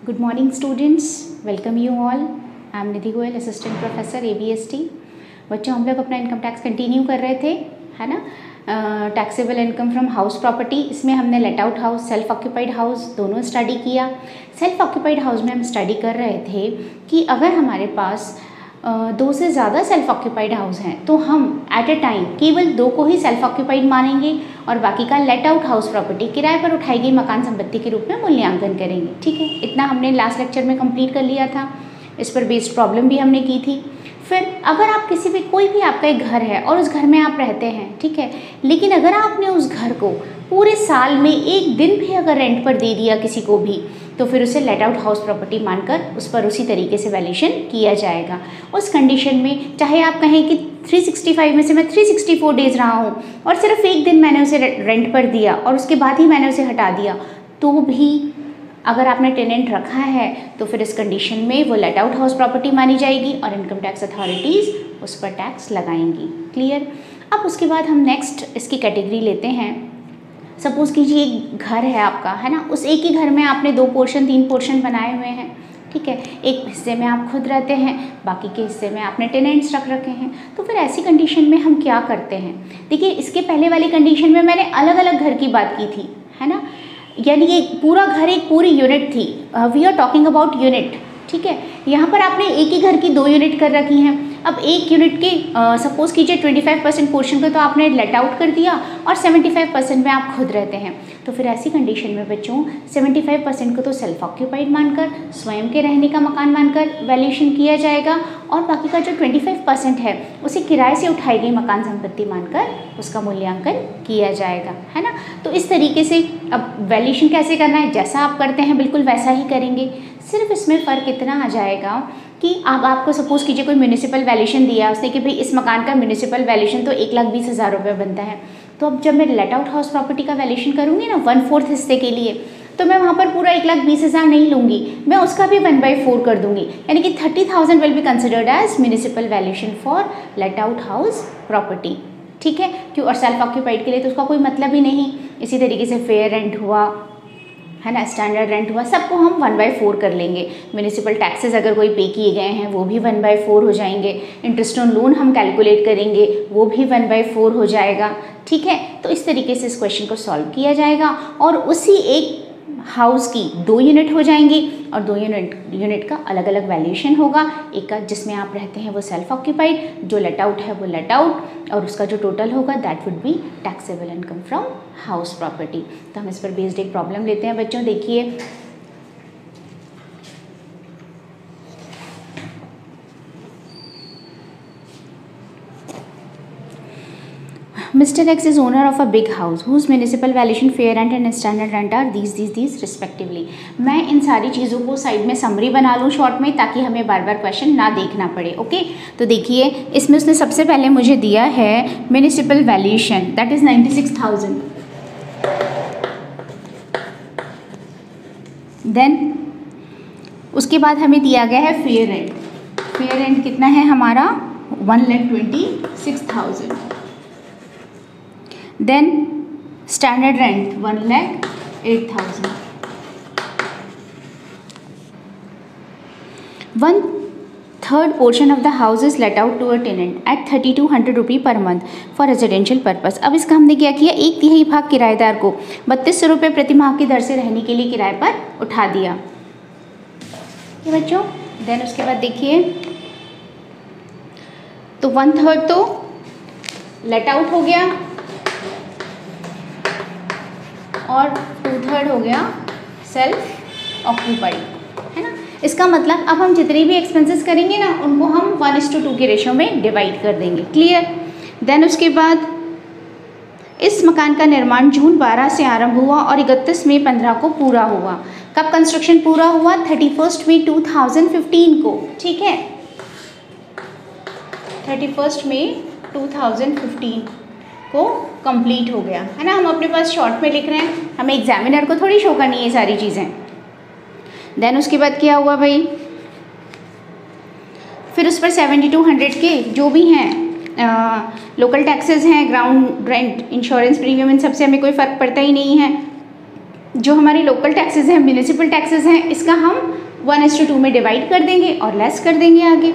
Good morning students, welcome you all. I am Nidhi Goyal, assistant professor ABST. बच्चों हम लोग अपना income tax continue कर रहे थे, है ना। Taxable income from house property, इसमें हमने late out house, self occupied house दोनों स्टडी किया। सेल्फ ऑक्यूपाइड हाउस में हम स्टडी कर रहे थे कि अगर हमारे पास दो से ज़्यादा सेल्फ ऑक्यूपाइड हाउस हैं तो हम एट ए टाइम केवल दो को ही सेल्फ ऑक्यूपाइड मानेंगे और बाकी का लेट आउट हाउस प्रॉपर्टी किराए पर उठाई गई मकान संपत्ति के रूप में मूल्यांकन करेंगे। ठीक है, इतना हमने लास्ट लेक्चर में कंप्लीट कर लिया था। इस पर बेस्ड प्रॉब्लम भी हमने की थी। फिर अगर आप किसी भी कोई भी आपका एक घर है और उस घर में आप रहते हैं, ठीक है, लेकिन अगर आपने उस घर को पूरे साल में एक दिन भी अगर रेंट पर दे दिया किसी को भी, तो फिर उसे लेट आउट हाउस प्रॉपर्टी मानकर उस पर उसी तरीके से वैल्यूएशन किया जाएगा। उस कंडीशन में चाहे आप कहें कि 365 में से मैं 364 डेज रहा हूँ और सिर्फ एक दिन मैंने उसे रेंट पर दिया और उसके बाद ही मैंने उसे हटा दिया, तो भी अगर आपने टेनेंट रखा है तो फिर इस कंडीशन में वो लेट आउट हाउस प्रॉपर्टी मानी जाएगी और इनकम टैक्स अथॉरिटीज़ उस पर टैक्स लगाएंगी। क्लियर। अब उसके बाद हम नेक्स्ट इसकी कैटेगरी लेते हैं। सपोज़ कीजिए एक घर है आपका, है ना, उस एक ही घर में आपने तीन पोर्शन बनाए हुए हैं। ठीक है, एक हिस्से में आप खुद रहते हैं, बाकी के हिस्से में आपने टेनेंट्स रख रखे हैं। तो फिर ऐसी कंडीशन में हम क्या करते हैं? देखिए, इसके पहले वाली कंडीशन में मैंने अलग अलग घर की बात की थी, है ना, यानी ये पूरा घर एक पूरी यूनिट थी। We are talking about unit. ठीक है, यहाँ पर आपने एक ही घर की दो यूनिट कर रखी हैं। अब एक यूनिट के सपोज़ कीजिए 25% पोर्शन को तो आपने लेट आउट कर दिया और 75% में आप खुद रहते हैं। तो फिर ऐसी कंडीशन में बच्चों 75% को तो सेल्फ ऑक्यूपाइड मानकर, स्वयं के रहने का मकान मानकर वैल्यूएशन किया जाएगा और बाकी का जो 25% है उसे किराए से उठाई गई मकान संपत्ति मानकर उसका मूल्यांकन किया जाएगा, है ना। तो इस तरीके से अब वैल्यूएशन कैसे करना है, जैसा आप करते हैं बिल्कुल वैसा ही करेंगे। सिर्फ इसमें फ़र्क इतना आ जाएगा कि अब आपको सपोज़ कीजिए कोई म्यूनिसिपल वैल्यूएशन दिया उसने कि भाई इस मकान का म्यूनिसिपल वैल्यूएशन तो 1,20,000 रुपये बनता है। तो अब जब मैं लेट आउट हाउस प्रॉपर्टी का वैल्यूएशन करूँगी ना 1/4 हिस्से के लिए, तो मैं वहाँ पर पूरा 1,20,000 नहीं लूँगी, मैं उसका भी 1/4 कर दूँगी, यानी कि 30,000 will be considered as municipal valuation for let out house property. ठीक है, क्यों, और सेल्फ ऑक्यूपाइड के लिए तो उसका कोई मतलब ही नहीं। इसी तरीके से फेयर रेंट हुआ, है ना, स्टैंडर्ड रेंट हुआ, सबको हम 1/4 कर लेंगे। म्यूनिसिपल टैक्सेस अगर कोई पे किए गए हैं वो भी 1/4 हो जाएंगे। इंटरेस्ट ऑन लोन हम कैलकुलेट करेंगे वो भी 1/4 हो जाएगा। ठीक है, तो इस तरीके से इस क्वेश्चन को सॉल्व किया जाएगा और उसी एक हाउस की दो यूनिट हो जाएंगी और दो यूनिट का अलग अलग वैल्यूएशन होगा। एक का जिसमें आप रहते हैं वो सेल्फ ऑक्यूपाइड, जो लेट आउट है वो लेट आउट, और उसका जो टोटल होगा that would be taxable income from house property. तो हम इस पर बेस्ड एक प्रॉब्लम लेते हैं बच्चों। देखिए, Mr. X is owner of a big house whose municipal valuation, fair rent and standard rent are these respectively। मैं इन सारी चीज़ों को साइड में समरी बना लूँ शॉर्ट में, ताकि हमें बार बार क्वेश्चन ना देखना पड़े। ओके, तो देखिए इसमें उसने सबसे पहले मुझे दिया है municipal valuation, that is 96,000। Then उसके बाद हमें दिया गया है फेयर रेंट। फेयर रेंट कितना है हमारा 1,26,000। Then standard rent 1,08,000। 1/3 portion of the house is let out to a tenant at 3,200 रुपये per month for residential purpose. अब इसका हमने क्या किया, 1/3 भाग किराएदार को 3,200 रुपये प्रति माह की दर से रहने के लिए किराए पर उठा दिया। ये बच्चों, देन उसके बाद देखिए, तो 1/3 तो लेट आउट हो गया और 2/3 हो गया सेल्फ ऑक्यूपाइड, है ना। इसका मतलब अब हम जितनी भी एक्सपेंसेस करेंगे ना उनको हम 1:2 के रेशो में डिवाइड कर देंगे। क्लियर। देन उसके बाद इस मकान का निर्माण जून 12 से आरंभ हुआ और 31 मई 15 को पूरा हुआ। कब कंस्ट्रक्शन पूरा हुआ? 31 मई 2015 को। ठीक है, 31 मई 2015 को कंप्लीट हो गया, है ना। हम अपने पास शॉर्ट में लिख रहे हैं, हमें एग्जामिनर को थोड़ी शो करनी है सारी चीज़ें। देन उसके बाद क्या हुआ भाई, फिर उस पर 7200 के जो भी हैं लोकल टैक्सेस हैं, ग्राउंड रेंट, इंश्योरेंस प्रीमियम, इन सबसे हमें कोई फ़र्क पड़ता ही नहीं है। जो हमारी लोकल टैक्सेस हैं, म्यूनिसिपल टैक्सेस हैं, इसका हम 1:2 में डिवाइड कर देंगे और लेस कर देंगे आगे।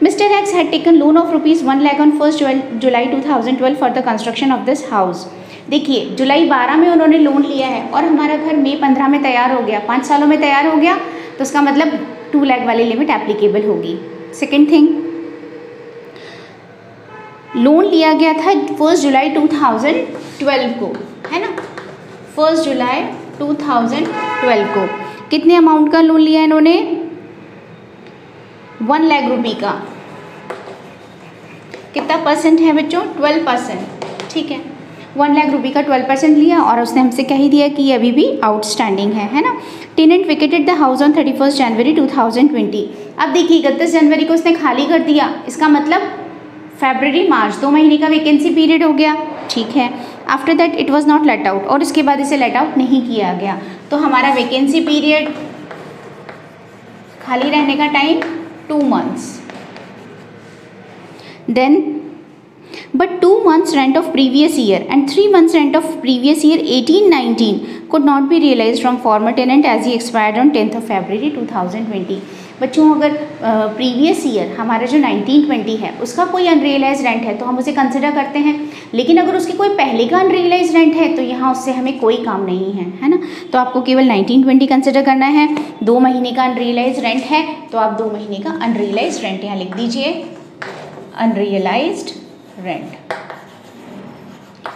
Mister x had taken loan of ₹1 lakh on 1 July 2012 for the construction of this house. देखिए जुलाई 12 में उन्होंने लोन लिया है और हमारा घर मई 15 में तैयार हो गया, 5 सालों में तैयार हो गया, तो उसका मतलब 2 लाख वाली लिमिट एप्लीकेबल होगी। सेकेंड थिंग, लोन लिया गया था 1 जुलाई 2012 को, है ना, 1 जुलाई 2012 को। कितने अमाउंट का लोन लिया इन्होंने? 1 लाख रुपये का। कितना परसेंट है बच्चों? 12%, ठीक है। 1 लाख रुपये का 12% लिया और उसने हमसे कह ही दिया कि ये अभी भी आउटस्टैंडिंग है ना। Tenant vacated the house on 31 January 2020। अब देखिए 31 जनवरी को उसने खाली कर दिया, इसका मतलब फरवरी मार्च 2 महीने का वैकेंसी पीरियड हो गया, ठीक है। After that it was not let out, और इसके बाद इसे लेट आउट नहीं किया गया, तो हमारा वैकेंसी पीरियड, खाली रहने का time 2 months। Then but 2 months rent of previous year and 3 months rent of previous year 18-19 could not be realized from former tenant as he expired on 10th of February 2020। बच्चों अगर previous year हमारा जो 19-20 है उसका कोई unrealise rent है तो हम उसे कंसिडर करते हैं, लेकिन अगर उसकी कोई पहले का अनरियलाइज रेंट है तो यहाँ उससे हमें कोई काम नहीं है ना। तो आपको केवल 19-20 कंसिडर करना है। 2 महीने का अनरियलाइज रेंट है तो आप 2 महीने का अनरियलाइज रेंट यहाँ लिख दीजिए, अनरियलाइज्ड रेंट।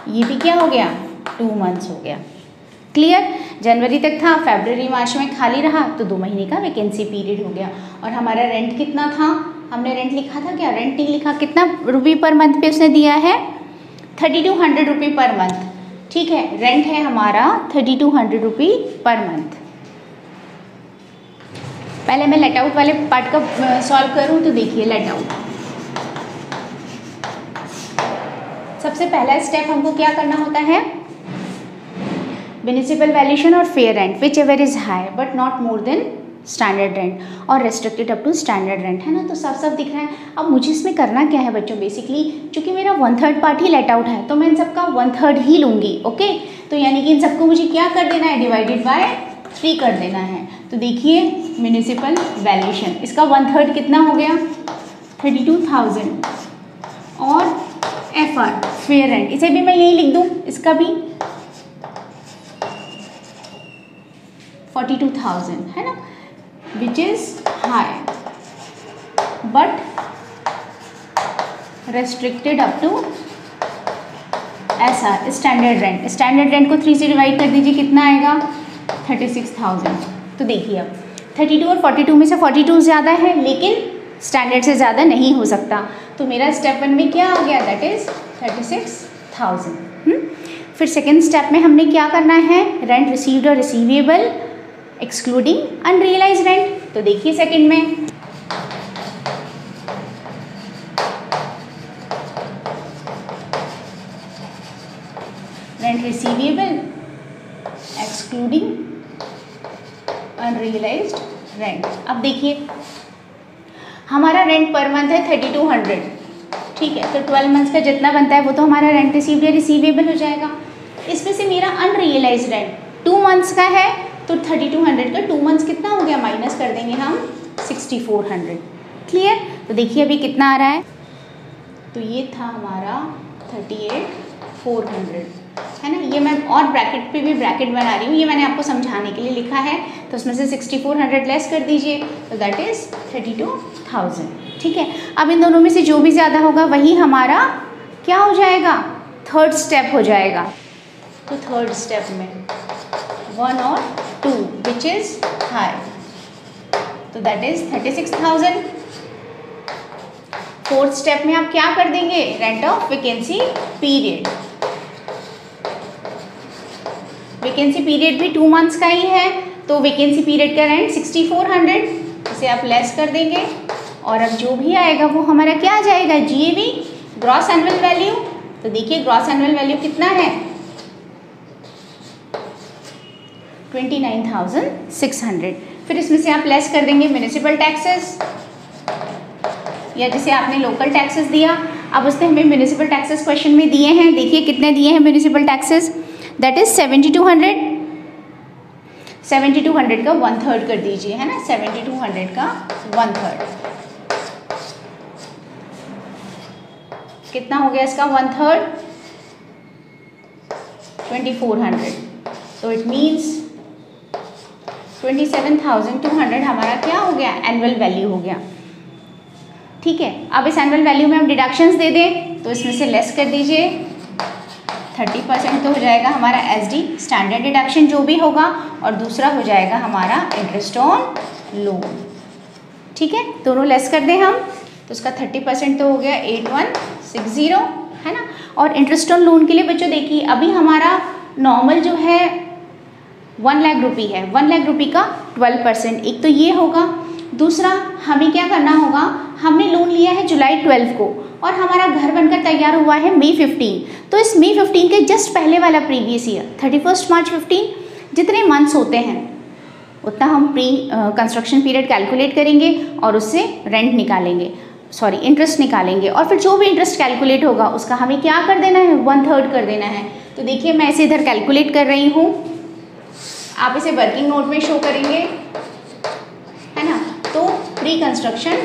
ये भी क्या हो गया? 2 months हो गया। क्लियर? जनवरी तक था, फरवरी मार्च में खाली रहा तो 2 महीने का वैकेंसी पीरियड हो गया। और हमारा रेंट कितना था? हमने रेंट लिखा था क्या? रेंट नहीं लिखा। कितना रुपये पर मंथ पे उसने दिया है? 3200 रुपये पर मंथ, ठीक है। रेंट है हमारा 3200 रुपये पर मंथ। पहले मैं लेट आउट वाले पार्ट का सॉल्व करूँ तो देखिए लेट आउट। सबसे पहला स्टेप हमको क्या करना होता है? म्युनिसिपल वैल्यूएशन और fair rent whichever is high but not more than standard rent और restricted up to standard rent, है ना। तो साफ साफ दिख रहा है। अब मुझे इसमें करना क्या है बच्चों? बेसिकली चूंकि मेरा 1/3 पार्ट ही लेट आउट है तो मैं इन सबका 1/3 ही लूँगी, ओके। तो यानी कि इन सबको मुझे क्या कर देना है? डिवाइडेड बाय 3 कर देना है। तो देखिए म्युनिसिपल वैल्यूएशन, इसका 1/3 कितना हो गया? 32,000 और FR फेयर रेंट, इसे भी मैं यही लिख दूँ, इसका भी 42,000, है ना, which is high but restricted up to SR standard rent. Standard rent को 3 से डिवाइड कर दीजिए, कितना आएगा? 36,000। तो देखिए अब 32 और 42 में से 42 ज़्यादा है लेकिन स्टैंडर्ड से ज़्यादा नहीं हो सकता, तो मेरा स्टेप 1 में क्या आ गया? That is 36,000। फिर सेकेंड स्टेप में हमने क्या करना है? रेंट रिसीव्ड और रिसीवेबल एक्सक्लूडिंग अनरियलाइज रेंट। तो देखिए सेकेंड में rent receivable excluding unrealised rent. अब देखिए हमारा रेंट पर मंथ है 3200, ठीक है। तो 12 मंथ्स का जितना बनता है वो तो हमारा रेंट रिसीव्ड या रिसीवेबल हो जाएगा। इसमें से मेरा अनरियलाइज रेंट 2 मंथ्स का है तो 3200 का 2 मंथ्स कितना हो गया? माइनस कर देंगे हम 6400। क्लियर? तो देखिए अभी कितना आ रहा है? तो ये था हमारा 38,400, है ना। ये मैं और ब्रैकेट पे भी ब्रैकेट बना रही हूँ, ये मैंने आपको समझाने के लिए लिखा है। तो उसमें से 6400 लेस कर दीजिए तो दैट इज़ 32,000, ठीक है। अब इन दोनों में से जो भी ज़्यादा होगा वही हमारा क्या हो जाएगा? 3rd स्टेप हो जाएगा। तो 3rd स्टेप में 1 और 2 विच इज़ हाई, तो दैट इज़ 36,000। 4th स्टेप में आप क्या कर देंगे? Rent of vacancy period. Vacancy period भी 2 मंथ्स का ही है तो वैकेंसी पीरियड का रेंट 6400, इसे आप लेस कर देंगे और अब जो भी आएगा वो हमारा क्या आ जाएगा? GAV, gross annual value. तो देखिए ग्रॉस एनुअल वैल्यू कितना है? 29,600। फिर इसमें से आप लेस कर देंगे म्युनिसिपल टैक्सेस या जिसे आपने लोकल टैक्सेस दिया। अब उसने हमें म्युनिसिपल टैक्सेस क्वेश्चन में दिए हैं, देखिए कितने दिए हैं म्युनिसिपल टैक्सेस? दैट इज 7200, 7200 का 1/3 कर दीजिए, है ना, 7200 का 1/3 कितना हो गया इसका 1/3 2400। तो इट मीन्स 27,200 हमारा क्या हो गया, एनुअल वैल्यू हो गया। ठीक है, अब इस एनुअल वैल्यू में हम डिडक्शंस दे दें तो इसमें से लेस कर दीजिए, 30% तो हो जाएगा हमारा एसडी स्टैंडर्ड डिडक्शन जो भी होगा, और दूसरा हो जाएगा हमारा इंटरेस्ट ऑन लोन। ठीक है, दोनों लेस कर दें हम तो उसका 30% तो हो गया 8160, है ना। और इंटरेस्ट ऑन लोन के लिए बच्चों देखिए, अभी हमारा नॉर्मल जो है 1 लाख रुपये है, 1 लाख रुपये का 12%, एक तो ये होगा। दूसरा हमें क्या करना होगा, हमने लोन लिया है जुलाई 12 को और हमारा घर बनकर तैयार हुआ है मई 15, तो इस मई 15 के जस्ट पहले वाला प्रीवियस ईयर 31 मार्च 15 जितने मंथ्स होते हैं उतना हम प्री कंस्ट्रक्शन पीरियड कैलकुलेट करेंगे और उससे रेंट निकालेंगे, सॉरी इंटरेस्ट निकालेंगे, और फिर जो भी इंटरेस्ट कैलकुलेट होगा उसका हमें क्या कर देना है, 1/3 कर देना है। तो देखिए मैं इसे इधर कैलकुलेट कर रही हूँ, आप इसे वर्किंग नोट में शो करेंगे, है ना। तो प्री कंस्ट्रक्शन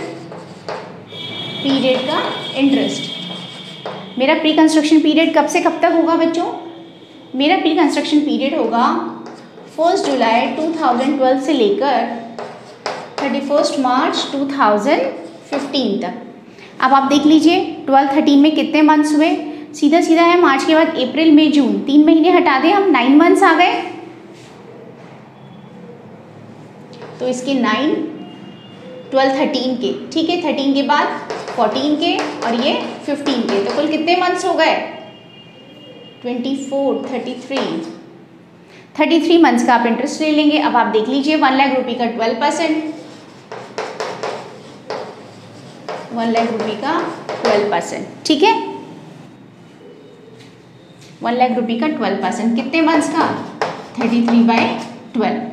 पीरियड का इंटरेस्ट, मेरा प्री कंस्ट्रक्शन पीरियड कब से कब तक होगा बच्चों, मेरा प्री कंस्ट्रक्शन पीरियड होगा 1 जुलाई 2012 से लेकर 31 मार्च 2015 तक। अब आप देख लीजिए 12-13 में कितने मंथ्स हुए, सीधा सीधा है मार्च के बाद अप्रैल मई जून, 3 महीने हटा दें हम 9 मंथ्स आ गए। तो इसके 9 12 13 के, ठीक है, 13 के बाद 14 के और ये 15 के, तो कुल कितने मंथ्स हो गए 24 33 मंथ्स का आप इंटरेस्ट ले लेंगे। अब आप देख लीजिए 1 लाख रुपये का 12%, 1 लाख रुपये का 12%, ठीक है, 1 लाख रुपये का 12% कितने मंथ्स का 33/12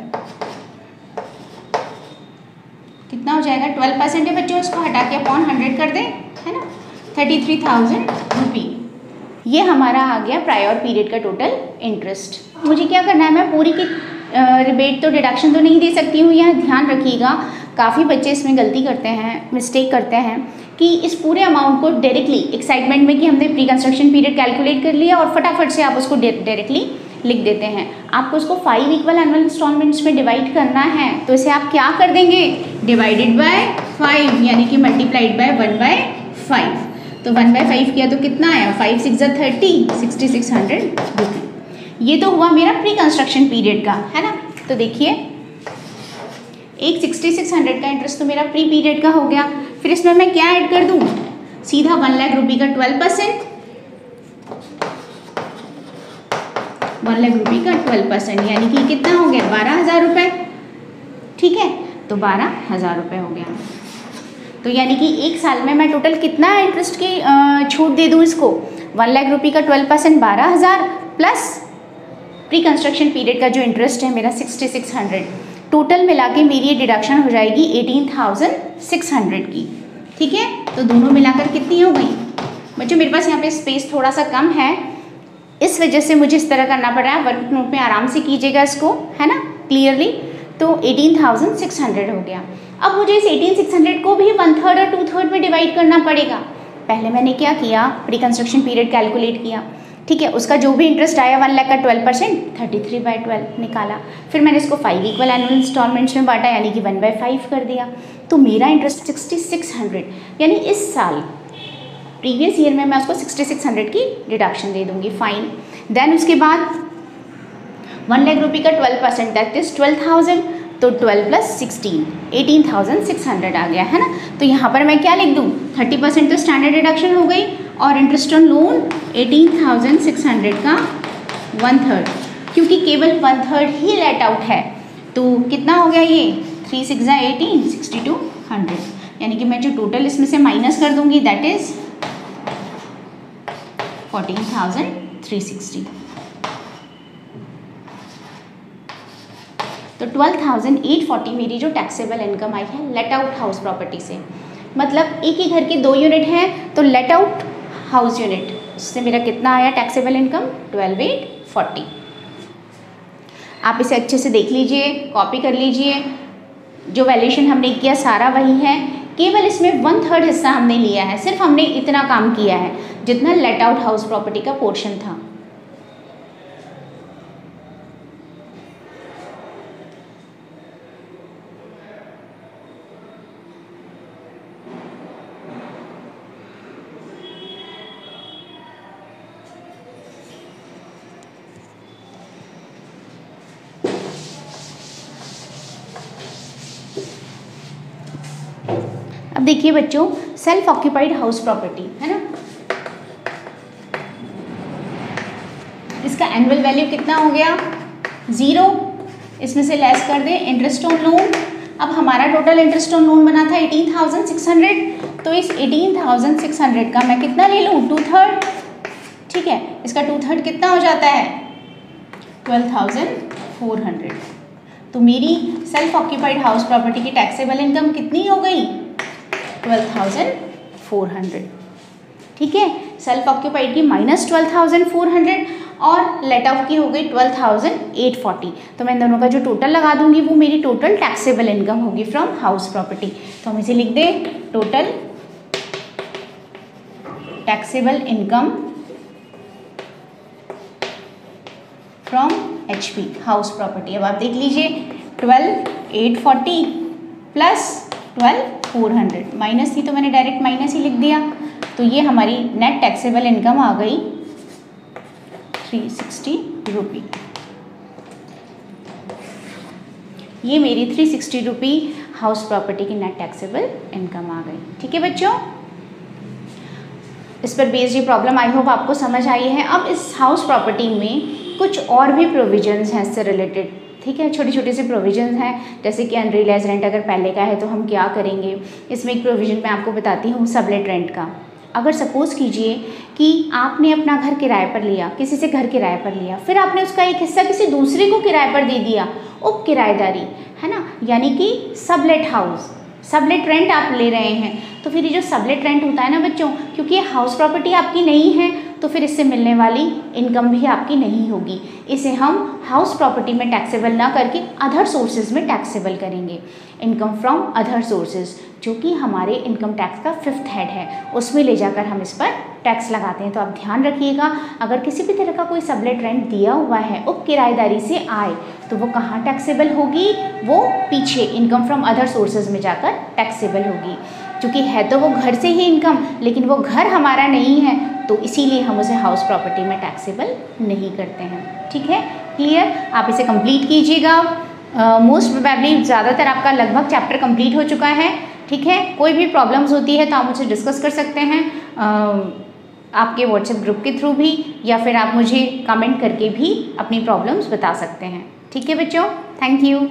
कितना हो जाएगा, 12% है बच्चों, उसको हटा के अपॉन 100 कर दें, है ना, 33,000 रुपये। ये हमारा आ गया प्रायर पीरियड का टोटल इंटरेस्ट। मुझे क्या करना है, मैं पूरी की रिबेट तो डिडक्शन तो नहीं दे सकती हूँ, यहाँ ध्यान रखिएगा, काफ़ी बच्चे इसमें गलती करते हैं, मिस्टेक करते हैं कि इस पूरे अमाउंट को डायरेक्टली एक्साइटमेंट में कि हमने प्री कंस्ट्रक्शन पीरियड कैलकुलेट कर लिया और फटाफट से आप उसको डायरेक्टली लिख देते हैं। आपको उसको 5 इक्वल एनुअल इंस्टॉलमेंट्स में डिवाइड करना है, तो इसे आप क्या कर देंगे, डिवाइडेड बाय 5 यानी कि मल्टीप्लाइड बाय 1/5। तो 1/5 किया तो कितना आया, 5 6 30, 6600 रुपये। ये तो हुआ मेरा प्री कंस्ट्रक्शन पीरियड का, है ना। तो देखिए एक 6600 का इंटरेस्ट तो मेरा प्री पीरियड का हो गया, फिर इसमें मैं क्या ऐड कर दूँ, सीधा 1 लाख रुपये का 12%, 1 लाख रुपये का 12% यानी कि कितना हो गया 12,000 रुपये, ठीक है, तो 12,000 रुपये हो गया। तो यानी कि एक साल में मैं टोटल कितना इंटरेस्ट की छूट दे दूँ इसको, 1 लाख रुपये का 12% 12,000 प्लस प्री कंस्ट्रक्शन पीरियड का जो इंटरेस्ट है मेरा 6600, टोटल मिला के मेरी ये डिडक्शन हो जाएगी 18,600 की, ठीक है। तो दोनों मिलाकर कितनी हो गई बच्चों, मेरे पास यहाँ पे स्पेस थोड़ा सा कम है, इस वजह से मुझे इस तरह करना पड़ रहा है, वर्क नोट में आराम से कीजिएगा इसको, है ना, क्लियरली। तो 18,600 हो गया। अब मुझे इस 18,600 को भी 1/3 और 2/3 में डिवाइड करना पड़ेगा। पहले मैंने क्या किया, प्री कंस्ट्रक्शन पीरियड कैलकुलेट किया, ठीक है, उसका जो भी इंटरेस्ट आया 1 लाख का 12% 33/12 निकाला, फिर मैंने इसको 5 इक्वल एनुअल इंस्टॉलमेंट्स में बांटा यानी कि 1/5 कर दिया, तो मेरा इंटरेस्ट 6600, यानी इस साल प्रीवियस ईयर में मैं उसको 6600 की डिडक्शन दे दूंगी, फाइन। देन उसके बाद 1 लाख रुपये का 12% दैट इज 12,000, तो 12 + 16 18,600 आ गया, है ना। तो यहाँ पर मैं क्या लिख दूँ, 30% तो स्टैंडर्ड डिडक्शन हो गई और इंटरेस्ट ऑन लोन 18,600 का 1/3, क्योंकि केवल 1/3 ही लेट आउट है, तो कितना हो गया ये 3 6 18 6200, यानी कि मैं जो टोटल इसमें से माइनस कर दूंगी दैट इज 14,360। तो 12,840 मेरी जो टैक्सेबल इनकम आई है लेट आउट हाउस प्रॉपर्टी से, मतलब एक ही घर के 2 यूनिट हैं तो लेट आउट हाउस यूनिट, उससे मेरा कितना आया टैक्सेबल इनकम 12,840। आप इसे अच्छे से देख लीजिए, कॉपी कर लीजिए। जो वैल्यूएशन हमने किया सारा वही है, केवल इसमें 1/3 हिस्सा हमने लिया है, सिर्फ हमने इतना काम किया है जितना लेट आउट हाउस प्रॉपर्टी का पोर्शन था। अब देखिए बच्चों, सेल्फ ऑक्यूपाइड हाउस प्रॉपर्टी है ना, इसका एनुअल वैल्यू कितना हो गया 0, इसमें से लेस कर दें इंटरेस्ट ऑन लोन। अब हमारा टोटल इंटरेस्ट ऑन लोन बना था 18,600, तो इस 18,600 का मैं कितना ले लूँ 2/3, ठीक है, इसका 2/3 कितना हो जाता है 12,400। तो मेरी सेल्फ ऑक्यूपाइड हाउस प्रॉपर्टी की टैक्सेबल इनकम कितनी हो गई 12,400, ठीक है। सेल्फ ऑक्यूपाइड की -12,400 और लेट आउट की हो गई 12,840। तो मैं इन दोनों का जो टोटल लगा दूंगी वो मेरी टोटल टैक्सेबल इनकम होगी फ्रॉम हाउस प्रॉपर्टी। तो हम इसे लिख दें total taxable income from HP house property. अब आप देख लीजिए 12,840 प्लस 12,400, माइनस थी तो मैंने डायरेक्ट माइनस ही लिख दिया। तो ये हमारी नेट टैक्सेबल इनकम आ गई 360 रुपी। ये मेरी 360 रुपी हाउस प्रॉपर्टी की नेट टैक्सेबल इनकम आ गई, ठीक है बच्चों। इस पर बेस्ड ये प्रॉब्लम आई होप आपको समझ आई है। अब इस हाउस प्रॉपर्टी में कुछ और भी प्रोविजंस हैं इससे रिलेटेड, ठीक है, छोटे छोटे से प्रोविजंस हैं, जैसे कि अनरियलाइज रेंट अगर पहले का है तो हम क्या करेंगे। इसमें एक प्रोविजन मैं आपको बताती हूँ सबलेट रेंट का। अगर सपोज़ कीजिए कि आपने अपना घर किराए पर लिया, किसी से घर किराए पर लिया, फिर आपने उसका एक हिस्सा किसी दूसरे को किराए पर दे दिया, उप किराएदारी है ना, यानी कि सबलेट हाउस, सबलेट रेंट आप ले रहे हैं। तो फिर ये जो सबलेट रेंट होता है ना बच्चों, क्योंकि ये हाउस प्रॉपर्टी आपकी नहीं है तो फिर इससे मिलने वाली इनकम भी आपकी नहीं होगी। इसे हम हाउस प्रॉपर्टी में टैक्सेबल ना करके अदर सोर्सेज में टैक्सेबल करेंगे। इनकम फ्रॉम अदर सोर्सेज जो कि हमारे इनकम टैक्स का 5th हेड है, उसमें ले जाकर हम इस पर टैक्स लगाते हैं। तो आप ध्यान रखिएगा, अगर किसी भी तरह का कोई सबलेट रेंट दिया हुआ है उप किराएदारी से आए तो वो कहाँ टैक्सेबल होगी, वो पीछे इनकम फ्रॉम अदर सोर्सेज में जाकर टैक्सेबल होगी। क्योंकि है तो वो घर से ही इनकम, लेकिन वो घर हमारा नहीं है तो इसीलिए हम उसे हाउस प्रॉपर्टी में टैक्सेबल नहीं करते हैं, ठीक है। क्लियर, आप इसे कंप्लीट कीजिएगा। मोस्ट प्रोबेबली ज़्यादातर आपका लगभग चैप्टर कंप्लीट हो चुका है, ठीक है। कोई भी प्रॉब्लम्स होती है तो आप मुझे डिस्कस कर सकते हैं आपके व्हाट्सएप ग्रुप के थ्रू भी, या फिर आप मुझे कमेंट करके भी अपनी प्रॉब्लम्स बता सकते हैं, ठीक है बच्चों। Thank you.